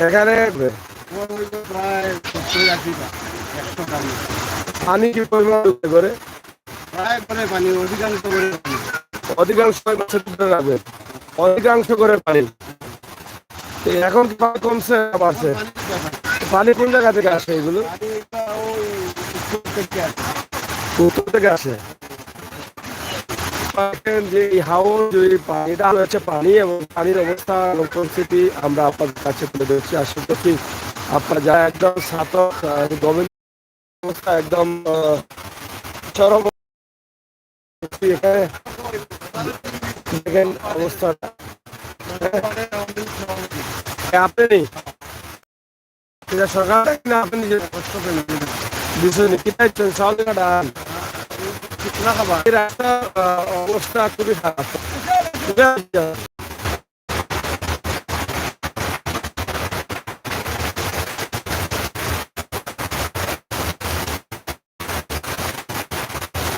এখানে প্রায় 70-80টা, 100 টার মতো। পানি কি পরিমাণ করে? প্রায় করে পানি, অধিকাংশ করে পানি। অধিকাংশ মাছের ভিতরে রাখবে, অধিকাংশ করে পানি। তো এখন কি পানি কমছে না এখন বাড়ছে? পানির ব্যাপার। পানি কোন জায়গা থেকে আসে এগুলো? পানিটা ওই উত্তর থেকে আসে। উত্তর থেকে আসে। যে হাওর যে পানিটা হচ্ছে পানি এবং পানির অবস্থা এবং পরিস্থিতি আমরা আপনাদের কাছে তুলে ধরছি। আশা করছি আপনারা যারা একদম ছাতক গভীর অবস্থা একদম চরম এখানে দেখেন অবস্থাটা। আপনি নেই এটা সরকার না আপনি নিজে কষ্ট পেলে বিষয় নেই কি চাইছেন সহযোগিতা কিছু না খাবার। এই রাস্তার অবস্থা খুবই খারাপ।